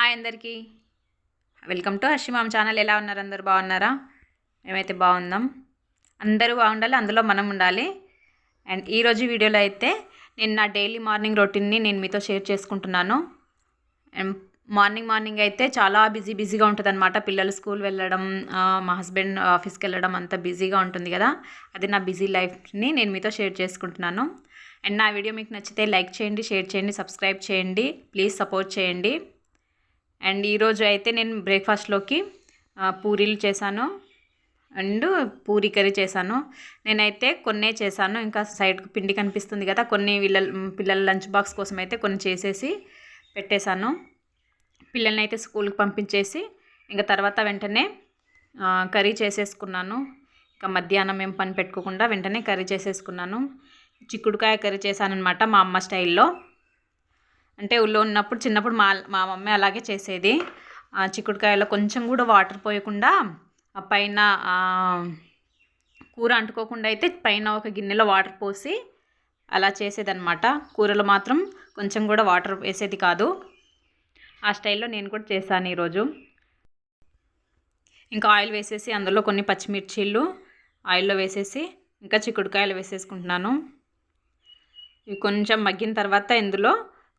Hi అందరికీ, welcome to హర్షిమామ్ channel. ఎలా ఉన్నారు? అందరూ బాగున్నారా? మేమైతే బాగున్నాం. అందరూ బాగుండాలి, అందులో మనం ఉండాలి. అండ్ ఈరోజు వీడియోలో అయితే నేను నా డైలీ మార్నింగ్ రొటీన్ని నేను మీతో షేర్ చేసుకుంటున్నాను. అండ్ మార్నింగ్ అయితే చాలా బిజీగా ఉంటుంది అనమాట. పిల్లలు స్కూల్ వెళ్ళడం, మా హస్బెండ్ ఆఫీస్కి వెళ్ళడం అంతా బిజీగా ఉంటుంది కదా. అది నా బిజీ లైఫ్ని నేను మీతో షేర్ చేసుకుంటున్నాను. అండ్ నా వీడియో మీకు నచ్చితే లైక్ చేయండి, షేర్ చేయండి, సబ్స్క్రైబ్ చేయండి, ప్లీజ్ సపోర్ట్ చేయండి. అండ్ ఈరోజు అయితే నేను బ్రేక్ఫాస్ట్లోకి పూరీలు చేశాను అండ్ పూరీ కర్రీ చేశాను. నేనైతే కొన్నే చేశాను, ఇంకా సైడ్కి పిండి కనిపిస్తుంది కదా, కొన్ని పిల్లల లంచ్ బాక్స్ కోసం అయితే కొన్ని చేసేసి పెట్టేశాను. పిల్లల్ని అయితే స్కూల్కి పంపించేసి ఇంకా తర్వాత వెంటనే కర్రీ చేసేసుకున్నాను. ఇంకా మధ్యాహ్నం ఏం పని పెట్టుకోకుండా వెంటనే కర్రీ చేసేసుకున్నాను. చిక్కుడుకాయ కర్రీ చేశాను అనమాట, మా అమ్మ స్టైల్లో. అంటే ఊళ్ళో ఉన్నప్పుడు చిన్నప్పుడు మా మమ్మీ అలాగే చేసేది. చిక్కుడుకాయలో కొంచెం కూడా వాటర్ పోయకుండా పైన కూర అంటుకోకుండా అయితే పైన ఒక గిన్నెలో వాటర్ పోసి అలా చేసేదన్నమాట. కూరలో మాత్రం కొంచెం కూడా వాటర్ వేసేది కాదు. ఆ స్టైల్లో నేను కూడా చేశాను ఈరోజు. ఇంకా ఆయిల్ వేసేసి అందులో కొన్ని పచ్చిమిర్చీలు ఆయిల్లో వేసేసి ఇంకా చిక్కుడుకాయలు వేసేసుకుంటున్నాను. ఇవి కొంచెం మగ్గిన తర్వాత ఇందులో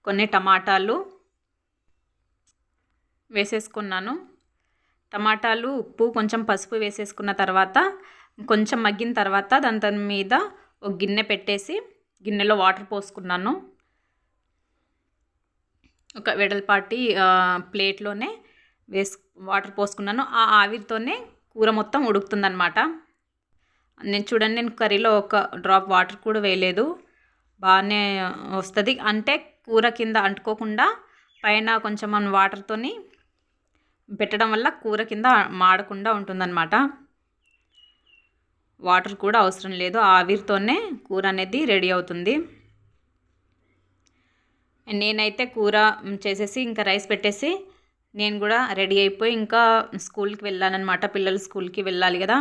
కొన్ని టమాటాలు వేసేసుకున్నాను. టమాటాలు, ఉప్పు, కొంచెం పసుపు వేసేసుకున్న తర్వాత కొంచెం మగ్గిన తర్వాత దాని మీద ఒక గిన్నె పెట్టేసి గిన్నెలో వాటర్ పోసుకున్నాను. ఒక వెడల్పాటి ప్లేట్లోనే వాటర్ పోసుకున్నాను. ఆ ఆవిరితోనే కూర మొత్తం ఉడుకుతుందన్నమాట. నేను కర్రీలో ఒక డ్రాప్ వాటర్ కూడా వేయలేదు. బాగానే వస్తుంది. అంటే కూర కింద అంటుకోకుండా పైన కొంచెం మనం వాటర్తోని పెట్టడం వల్ల కూర కింద మాడకుండా ఉంటుందన్నమాట. వాటర్ కూడా అవసరం లేదు, ఆవిరితోనే కూర అనేది రెడీ అవుతుంది. నేనైతే కూర చేసేసి ఇంకా రైస్ పెట్టేసి నేను కూడా రెడీ అయిపోయి ఇంకా స్కూల్కి వెళ్ళానన్నమాట. పిల్లలు స్కూల్కి వెళ్ళాలి కదా.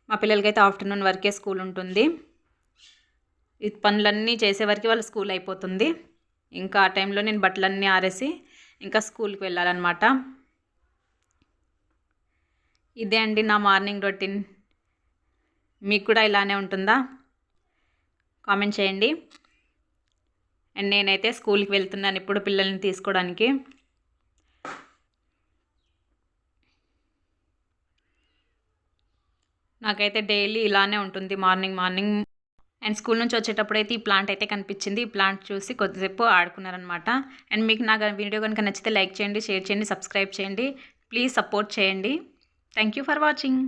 మా పిల్లలకైతే ఆఫ్టర్నూన్ వరకే స్కూల్ ఉంటుంది. ఈ పనులన్నీ చేసేవరకు వాళ్ళ స్కూల్ అయిపోతుంది. ఇంకా ఆ టైంలో నేను బట్టలన్నీ ఆరేసి ఇంకా స్కూల్కి వెళ్ళాలన్నమాట. ఇదే అండి నా మార్నింగ్ రొటీన్. మీకు కూడా ఇలానే ఉంటుందా? కామెంట్ చేయండి. అండ్ నేనైతే స్కూల్కి వెళ్తున్నాను ఇప్పుడు పిల్లల్ని తీసుకోవడానికి. నాకైతే డైలీ ఇలానే ఉంటుంది మార్నింగ్. అండ్ స్కూల్ నుంచి వచ్చేటప్పుడు అయితే ఈ ప్లాంట్ అయితే కనిపించింది. ఈ ప్లాంట్ చూసి కొద్దిసేపు ఆడుకున్నారనమాట. అండ్ మీకు నా వీడియో కనుక నచ్చితే లైక్ చేయండి, షేర్ చేయండి, సబ్స్క్రైబ్ చేయండి, ప్లీజ్ సపోర్ట్ చేయండి. Thank you for watching.